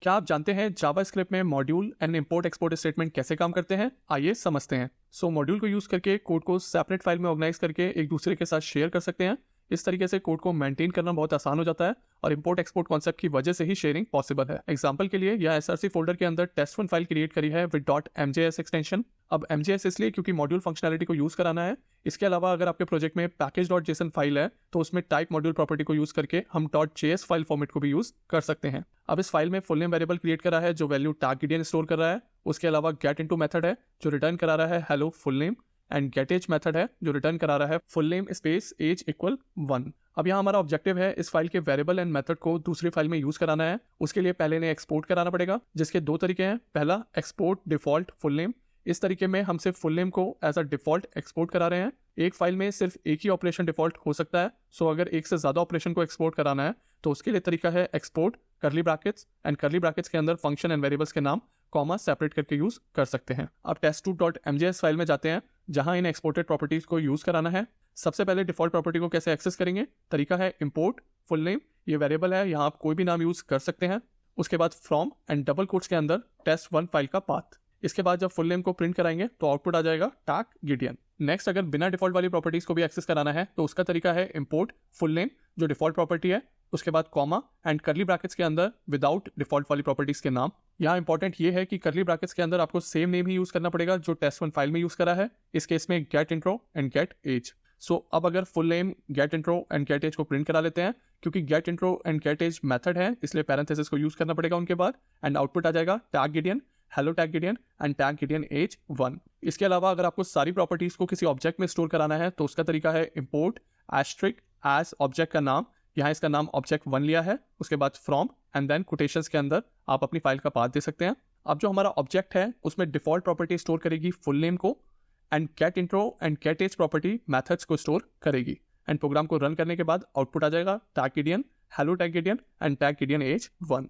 क्या आप जानते हैं जावास्क्रिप्ट में module and import export statement कैसे काम करते हैं? आइए समझते हैं। मॉड्यूल को यूज करके कोड को सेपरेट फाइल में ऑर्गेनाइज करके एक दूसरे के साथ शेयर कर सकते हैं। इस तरीके से कोड को मेंटेन करना बहुत आसान हो जाता है और इंपोर्ट एक्सपोर्ट कॉन्सेप्ट की वजह से ही शेयरिंग पॉसिबल है। एग्जांपल के लिए यह SRC फोल्डर के अंदर टेस्ट1 फाइल क्रिएट करी है विद .mjs एक्सटेंशन। अब mjs इसलिए क्योंकि मॉड्यूल फंक्शनैलिटी को यूज कराना है। इसके अलावा अगर आपके प्रोजेक्ट में package.json फाइल है तो उसमें टाइप मॉड्यूल प्रॉपर्टी को यूज करके हम .js फाइल फॉर्मेट को भी यूज कर सकते हैं। अब इस फाइल में फुल नेम वेरिएबल क्रिएट करा है जो वैल्यू tag स्टोर कर रहा है। उसके अलावा गेट इनटू मेथड है जो रिटर्न करा रहा है hello full name, and get age method है जो रिटर्न करा रहा है full name space age equal 1। अब यहाँ हमारा ऑब्जेक्टिव है इस फाइल के वेरिएबल एंड मेथड को दूसरी फाइल में यूज कराना है। उसके लिए पहले इन्हें एक्सपोर्ट कराना पड़ेगा, जिसके दो तरीके हैं। पहला, एक्सपोर्ट डिफॉल्ट फुल नेम। इस तरीके में हम सिर्फ फुल नेम को एज अ डिफॉल्ट एक्सपोर्ट करा रहे हैं। एक फाइल में सिर्फ एक ही ऑपरेशन डिफॉल्ट हो सकता है, सो अगर एक से ज्यादा ऑपरेशन को एक्सपोर्ट कराना है तो उसके लिए तरीका है एक्सपोर्ट करली ब्रैकेट्स, एंड करली ब्रैकेट्स के अंदर फंक्शन एंड वेरिएबल्स के नाम कॉमा सेपरेट करके यूज कर सकते हैं। अब test2.mjs फाइल में जाते हैं जहां इन एक्सपोर्टेड प्रॉपर्टीज को यूज कराना है। सबसे पहले डिफॉल्ट प्रॉपर्टी को कैसे एक्सेस करेंगे? तरीका है इंपोर्ट फुल नेम, ये वेरिएबल है, यहाँ आप कोई भी नाम यूज कर सकते हैं। उसके बाद फ्रॉम एंड डबल कोट्स के अंदर test1 फाइल का पाथ। इसके बाद जब फुल नेम को प्रिंट कराएंगे तो आउटपुट आ जाएगा tag. नेक्स्ट, अगर बिना डिफॉल्ट वाली प्रॉपर्टीज को भी एक्सेस कराना है तो उसका तरीका है इंपोर्ट फुल नेम जो डिफॉल्ट प्रॉपर्टी है, उसके बाद कॉमा एंड करली ब्रैकेट्स के अंदर विदाउट डिफॉल्ट वाली प्रॉपर्टीज के नाम। यहाँ इंपॉर्टेंट ये है कि करली ब्रैकेट्स के अंदर आपको सेम नेम ही यूज करना पड़ेगा जो test1 फाइल में यूज करा है। इस केस में get intro and get age. अब अगर full name get intro and get age को प्रिंट करा लेते हैं, क्योंकि get intro and get age method है इसलिए पैरेंथेसिस को यूज करना पड़ेगा उनके बाद, एंड आउटपुट आ जाएगा tag hello tag and tag age 1। इसके अलावा अगर आपको सारी प्रॉपर्टीज को किसी ऑब्जेक्ट में स्टोर कराना है तो उसका तरीका है इंपोर्ट एस्ट्रिक एज ऑब्जेक्ट का नाम, यहाँ इसका नाम ऑब्जेक्ट 1 लिया है, उसके बाद फ्रॉम एंड देन कोटेशंस के अंदर आप अपनी फाइल का पाथ दे सकते हैं। अब जो हमारा ऑब्जेक्ट है उसमें डिफॉल्ट प्रॉपर्टी स्टोर करेगी फुल नेम को, and get intro and get age property methods को स्टोर करेगी, एंड प्रोग्राम को रन करने के बाद आउटपुट आ जाएगा tag hello tag and tag age 1।